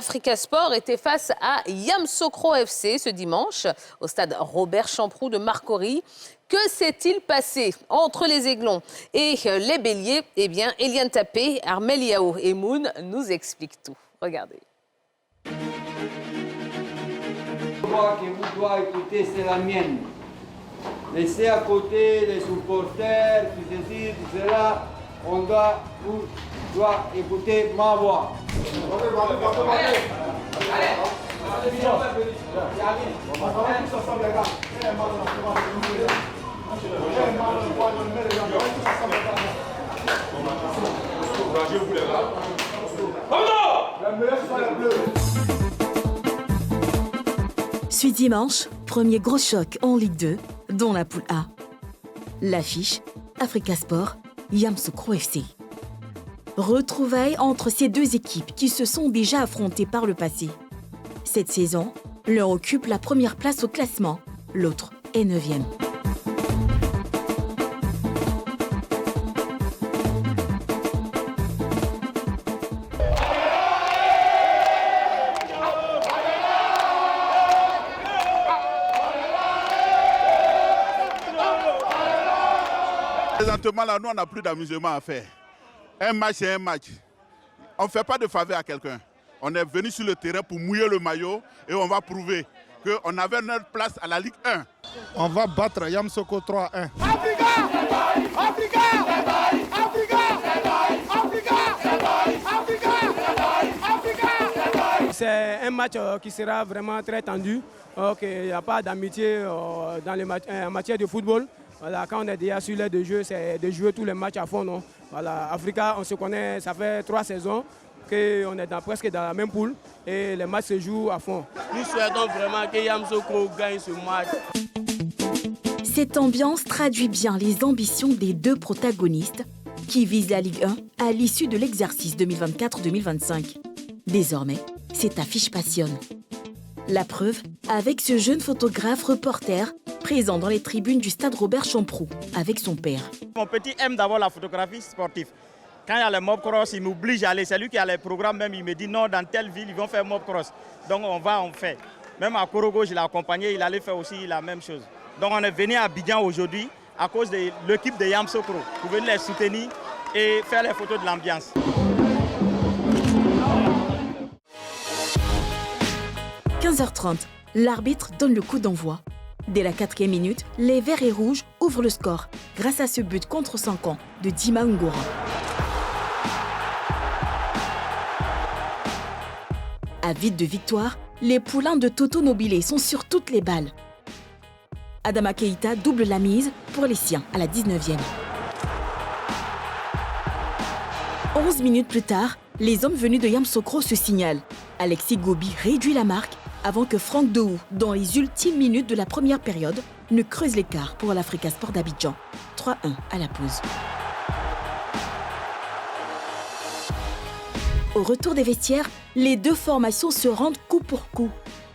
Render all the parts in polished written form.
Africa Sport était face à Yamoussoukro FC ce dimanche au stade Robert Champroux de Marcory. Que s'est-il passé entre les Aiglons et les Béliers? Eh bien, Eliane Tapé, Armel Yao et Moon nous expliquent tout. Regardez. La voix que vous devez écouter, c'est la mienne. Laissez à côté les supporters, tout ceci, tout cela. On doit écouter ma voix. Ce dimanche, premier gros choc en Ligue 2, dans la poule A. L'affiche, Africa Sport, Yamoussoukro FC. Retrouvailles entre ces deux équipes qui se sont déjà affrontées par le passé. Cette saison, l'un occupe la première place au classement, l'autre est 9e. Présentement, là, nous, on n'a plus d'amusement à faire. Un match, c'est un match. On ne fait pas de faveur à quelqu'un. On est venu sur le terrain pour mouiller le maillot et on va prouver qu'on avait notre place à la Ligue 1. On va battre Yamoussoukro 3-1. Africa! Africa! Africa! Africa! C'est un match qui sera vraiment très tendu. Il n'y a pas d'amitié en matière de football. Voilà, quand on est déjà sur l'air de jeu, c'est de jouer tous les matchs à fond. Non? Voilà, Africa, on se connaît, ça fait 3 saisons qu'on est presque dans la même poule et les matchs se jouent à fond. Nous souhaitons vraiment que Yamoussoukro gagne ce match. Cette ambiance traduit bien les ambitions des deux protagonistes qui visent la Ligue 1 à l'issue de l'exercice 2024-2025. Désormais, cette affiche passionne. La preuve avec ce jeune photographe reporter présent dans les tribunes du stade Robert Champroux avec son père. Mon petit aime d'abord la photographie sportive. Quand il y a le mob cross, il m'oblige à aller. C'est lui qui a les programmes même. Il me dit non, dans telle ville, ils vont faire mob cross. Donc on fait. Même à Korogo, je l'ai accompagné, il allait faire aussi la même chose. Donc on est venu à Abidjan aujourd'hui à cause de l'équipe de Yamoussoukro pour venir les soutenir et faire les photos de l'ambiance. « 15h30, l'arbitre donne le coup d'envoi. Dès la 4e minute, les Verts et Rouges ouvrent le score grâce à ce but contre 5 ans de Dima Ngora. Avides de victoire, les poulains de Toto Nobilé sont sur toutes les balles. Adama Keïta double la mise pour les siens à la 19e. 11 minutes plus tard, les hommes venus de Yamoussoukro se signalent. Alexis Gobi réduit la marque avant que Franck Dehou, dans les ultimes minutes de la première période, ne creuse l'écart pour l'Africa Sport d'Abidjan. 3-1 à la pause. Au retour des vestiaires, les deux formations se rendent coup pour coup.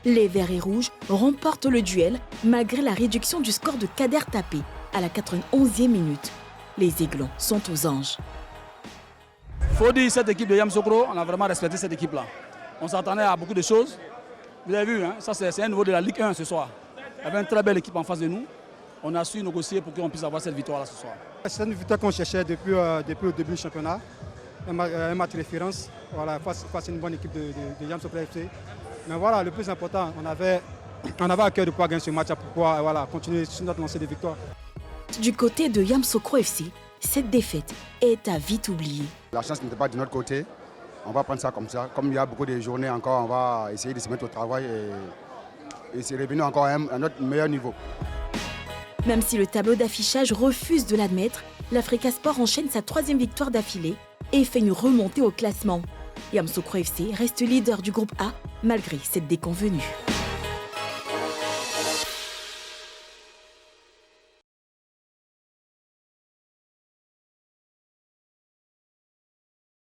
Les Verts et Rouges remportent le duel malgré la réduction du score de Kader Tapé à la 91e minute. Les Aiglons sont aux anges. Il faut dire cette équipe de Yamoussoukro, on a vraiment respecté cette équipe-là. On s'attendait à beaucoup de choses. Vous avez vu, hein, ça c'est un niveau de la Ligue 1 ce soir. Il y avait une très belle équipe en face de nous. On a su négocier pour qu'on puisse avoir cette victoire-là ce soir. C'est une victoire qu'on cherchait depuis le début du championnat. Un match de référence face à une bonne équipe de Yamoussoukro FC. Mais voilà, le plus important, on avait à cœur de pouvoir gagner ce match pour pouvoir continuer sur notre lancée de victoire. Du côté de Yamoussoukro FC, cette défaite est à vite oublier. La chance n'était pas de notre côté. On va prendre ça comme ça. Comme il y a beaucoup de journées encore, on va essayer de se mettre au travail et c'est revenu encore à notre meilleur niveau. Même si le tableau d'affichage refuse de l'admettre, l'Africa Sport enchaîne sa 3e victoire d'affilée et fait une remontée au classement. Yamoussoukro FC reste leader du groupe A malgré cette déconvenue.